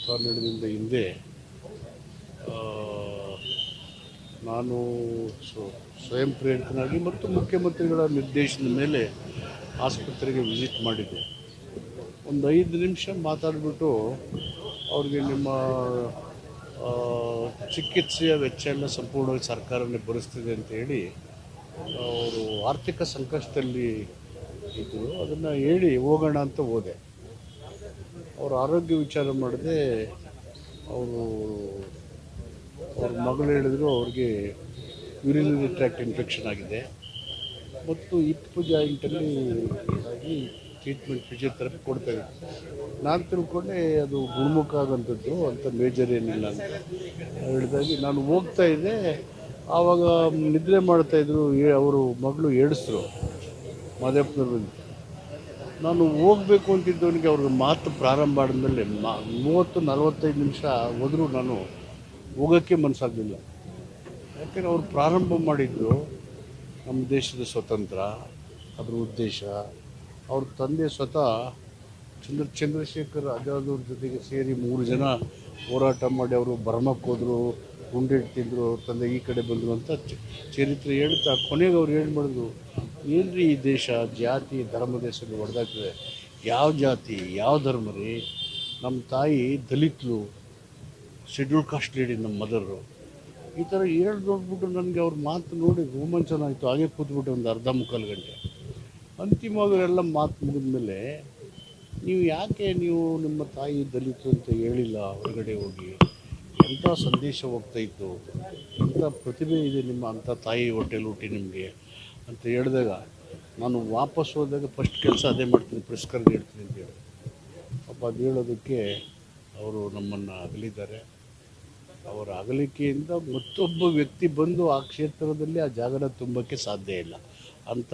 12 ಹಿಂದೆ ನಾನು ಸ್ವಯಂ ಪ್ರೇರಿತನಾಗಿ ಮತ್ತು ಮುಖ್ಯಮಂತ್ರಿಗಳ ನಿರ್ದೇಶನದ ಮೇಲೆ ಆಸ್ಪತ್ರೆಗೆ ವಿಸಿಟ್ ಮಾಡಿದ್ದೆ. ಒಂದು 5 ನಿಮಿಷ ಮಾತಾಡಿಬಿಟ್ಟು ಅವ್ರಿಗೆ ನಿಮ್ಮ ಚಿಕಿತ್ಸೆಯ ವೆಚ್ಚ ಎಲ್ಲ ಸಂಪೂರ್ಣವಾಗಿ ಸರ್ಕಾರನೇ ಭರಿಸ್ತಿದೆ ಅಂತ ಹೇಳಿ ಅವರು ಆರ್ಥಿಕ ಸಂಕಷ್ಟದಲ್ಲಿ ಇದ್ದರು. ಅದನ್ನು ಹೇಳಿ ಹೋಗೋಣ ಅಂತ ಹೋದೆ. ಅವ್ರ ಆರೋಗ್ಯ ವಿಚಾರ ಮಾಡಿದೆ. ಅವ್ರ ಮಗಳು ಹೇಳಿದ್ರು ಅವ್ರಿಗೆ ಯೂರಿನರಿ ಟ್ರ್ಯಾಕ್ಟ್ ಇನ್ಫೆಕ್ಷನ್ ಆಗಿದೆ ಮತ್ತು ಹಿಪ್ ಜಾಯಿಂಟಲ್ಲಿ ಆಗಿ ಟ್ರೀಟ್ಮೆಂಟ್ ಫಿಸಿಯೋಥೆರಪಿ ಕೊಡ್ತಾರೆ. ನಾನು ತಿಳ್ಕೊಂಡೆ ಅದು ಗುಣಮುಖ ಆಗೋಂಥದ್ದು, ಅಂತ ಮೇಜರ್ ಏನಿಲ್ಲ ಅಂತ ಹೇಳಿದಾಗಿ ನಾನು ಹೋಗ್ತಾ ಇದ್ದೆ. ಆವಾಗ ನಿದ್ರೆ ಮಾಡ್ತಾಯಿದ್ರು. ಅವರು ಮಗಳು ಏಡಿಸಿದ್ರು ಮಾದೇವಪ್ಪನವ್ರು. ನಾನು ಹೋಗಬೇಕು ಅಂತಿದ್ದವನಿಗೆ ಅವ್ರಿಗೆ ಮಾತು ಪ್ರಾರಂಭ ಆದಮೇಲೆ 30-45 ನಿಮಿಷ ಹೋದರೂ ನಾನು ಹೋಗೋಕ್ಕೆ ಮನಸ್ಸಾಗಲಿಲ್ಲ. ಯಾಕೆಂದರೆ ಅವ್ರು ಪ್ರಾರಂಭ ಮಾಡಿದ್ರು ನಮ್ಮ ದೇಶದ ಸ್ವತಂತ್ರ, ಅದರ ಉದ್ದೇಶ. ಅವ್ರ ತಂದೆ ಸ್ವತಃ ಚಂದ್ರಶೇಖರ್ ಆಜಾದ್ ಅವ್ರ ಜೊತೆಗೆ ಸೇರಿ 3 ಜನ ಹೋರಾಟ ಮಾಡಿ ಅವರು ಬರ್ಮಕ್ಕೆ ಹೋದರು, ಗುಂಡಿಟ್ಟು ತಿಂದರು, ಅವ್ರ ತಂದೆ ಈ ಕಡೆ ಬಂದರು ಅಂತ ಚರಿತ್ರೆ ಹೇಳ್ತಾ ಕೊನೆಗೆ ಅವ್ರು ಏನು ಮಾಡಿದ್ರು, ಏನ್ರಿ ಈ ದೇಶ ಜಾತಿ ಧರ್ಮ ದೇಶದಲ್ಲಿ ಹೊಡೆದಾಗ್ತದೆ, ಯಾವ ಜಾತಿ ಯಾವ ಧರ್ಮ ರೀ, ನಮ್ಮ ತಾಯಿ ದಲಿತರು, ಶೆಡ್ಯೂಲ್ ಕಾಸ್ಟ್ ಲೇಡಿ ನಮ್ಮ ಮದರು, ಈ ಥರ ಹೇಳಿ ನೋಡ್ಬಿಟ್ಟು ನನಗೆ ಅವ್ರ ಮಾತು ನೋಡಿ ರೋಮಾಂಚನ ಆಯಿತು. ಹಾಗೆ ಕೂತ್ಬಿಟ್ಟು ಒಂದು ಅರ್ಧ ಮುಕ್ಕಾಲು ಗಂಟೆ. ಅಂತಿಮವಾಗಿ ಅವರೆಲ್ಲ ಮಾತು ಮುಗಿದ್ಮೇಲೆ, ನೀವು ನಿಮ್ಮ ತಾಯಿ ದಲಿತು ಅಂತ ಹೇಳಿಲ್ಲ, ಹೊರಗಡೆ ಹೋಗಿ ಎಂಥ ಸಂದೇಶ ಹೋಗ್ತಾಯಿತ್ತು, ಎಂಥ ಪ್ರತಿಭೆ ಇದೆ ನಿಮ್ಮ ಅಂಥ ತಾಯಿ ಹೊಟ್ಟೆಲಿ ಹುಟ್ಟಿ ನಿಮಗೆ ಅಂತ ಹೇಳಿದಾಗ, ನಾನು ವಾಪಸ್ ಹೋದಾಗ ಫಸ್ಟ್ ಕೆಲಸ ಅದೇ ಮಾಡ್ತೀನಿ, ಪುರಸ್ಕಾರ ಹೇಳ್ತೀನಿ ಅಂತ ಹೇಳಿ. ಪಾಪ ಅದು ಹೇಳೋದಕ್ಕೆ ಅವರು ನಮ್ಮನ್ನು ಅಗಲಿದ್ದಾರೆ. ಅವರ ಅಗಲಿಕೆಯಿಂದ ಮತ್ತೊಬ್ಬ ವ್ಯಕ್ತಿ ಬಂದು ಆ ಕ್ಷೇತ್ರದಲ್ಲಿ ಆ ಜಾಗನ ತುಂಬಕ್ಕೆ ಸಾಧ್ಯ ಇಲ್ಲ. ಅಂಥ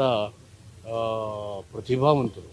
ಪ್ರತಿಭಾವಂತರು.